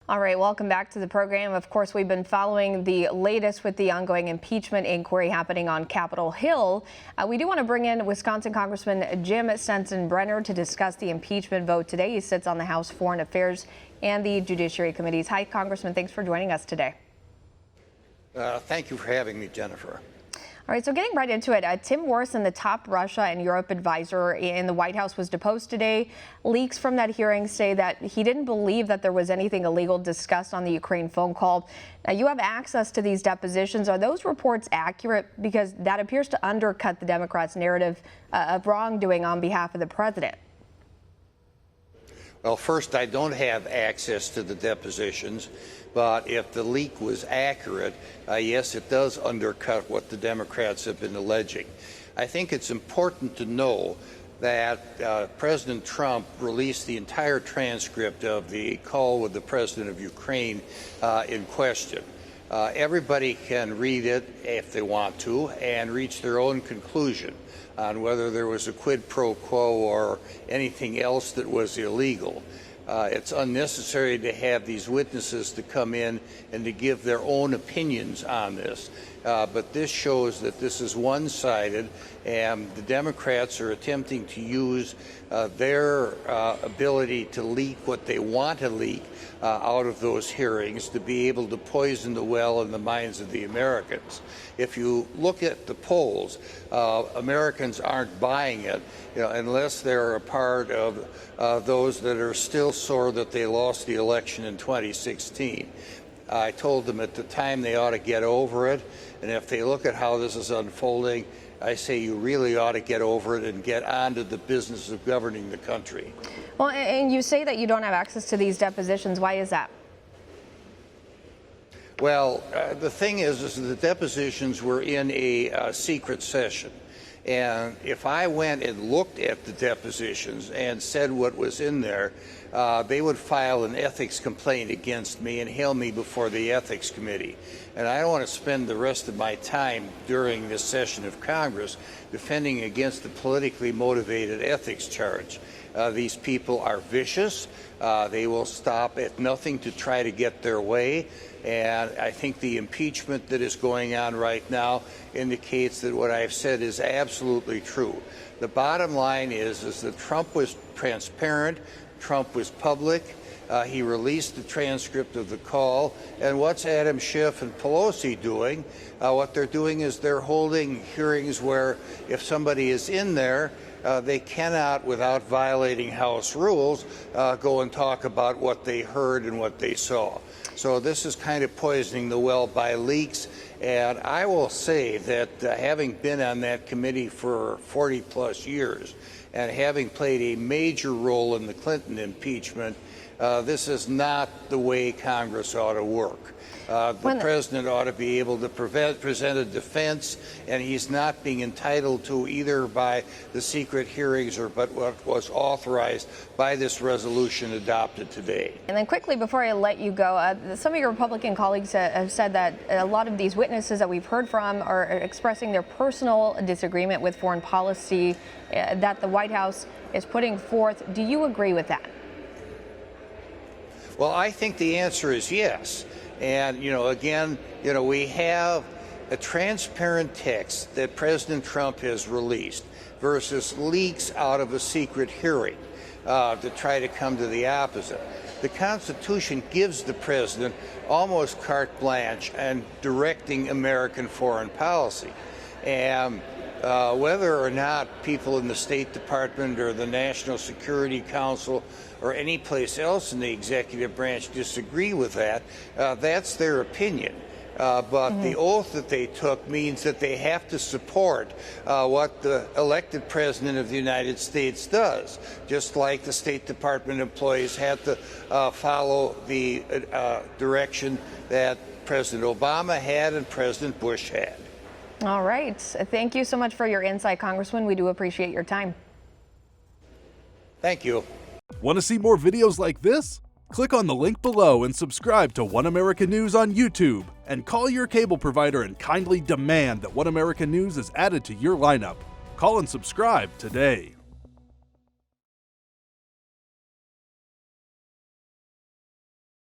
All right, welcome back to the program. Of course, we've been following the latest with the ongoing impeachment inquiry happening on Capitol Hill. We do want to bring in Wisconsin Congressman Jim Sensenbrenner to discuss the impeachment vote today. He sits on the House Foreign Affairs and the Judiciary Committees. Hi, Congressman. Thanks for joining us today. Thank you for having me, Jennifer. All right, so getting right into it, Tim Morrison, the top Russia and Europe advisor in the White House, was deposed today. Leaks from that hearing say that he didn't believe that there was anything illegal discussed on the Ukraine phone call. Now, you have access to these depositions. Are those reports accurate? Because that appears to undercut the Democrats' narrative of wrongdoing on behalf of the president. Well, first, I don't have access to the depositions, but if the leak was accurate, yes, it does undercut what the Democrats have been alleging. I think it's important to know that President Trump released the entire transcript of the call with the president of Ukraine in question. Everybody can read it if they want to and reach their own conclusion on whether there was a quid pro quo or anything else that was illegal. It's unnecessary to have these witnesses to come in and to give their own opinions on this. But this shows that this is one-sided, and the Democrats are attempting to use their ability to leak what they want to leak out of those hearings to be able to poison the well in the minds of the Americans. If you look at the polls, Americans aren't buying it, unless they're a part of those that are still sore that they lost the election in 2016. I told them at the time they ought to get over it, and if they look at how this is unfolding, I say you really ought to get over it and get on to the business of governing the country. Well, and you say that you don't have access to these depositions. Why is that? Well, the thing is the depositions were in a secret session. And if I went and looked at the depositions and said what was in there, they would file an ethics complaint against me and hail me before the ethics committee. And I don't want to spend the rest of my time during this session of Congress defending against the politically motivated ethics charge. These people are vicious. They will stop at nothing to try to get their way. And I think the impeachment that is going on right now indicates that what I've said is absolutely true. The bottom line is that Trump was transparent, Trump was public, he released the transcript of the call, and what's Adam Schiff and Pelosi doing? What they're doing is they're holding hearings where if somebody is in there, they cannot, without violating House rules, go and talk about what they heard and what they saw. So this is kind of poisoning the well by leaks. And I will say that having been on that committee for 40+ years and having played a major role in the Clinton impeachment, this is not the way Congress ought to work. The president ought to be able to present a defense, and he's not being entitled to either by the secret hearings or but what was authorized by this resolution adopted today. And then quickly, before I let you go, some of your Republican colleagues have said that a lot of these witnesses that we've heard from are expressing their personal disagreement with foreign policy that the White House is putting forth. Do you agree with that? Well, I think the answer is yes. And, again, we have a transparent text that President Trump has released versus leaks out of a secret hearing to try to come to the opposite. The Constitution gives the president almost carte blanche and directing American foreign policy. And whether or not people in the State Department or the National Security Council or any place else in the executive branch disagree with that, that's their opinion. But the oath that they took means that they have to support what the elected president of the United States does, just like the State Department employees had to follow the direction that President Obama had and President Bush had. All right. Thank you so much for your insight, Congressman. We do appreciate your time. Thank you. Want to see more videos like this? Click on the link below and subscribe to One America News on YouTube, and call your cable provider and kindly demand that One America News is added to your lineup. Call and subscribe today.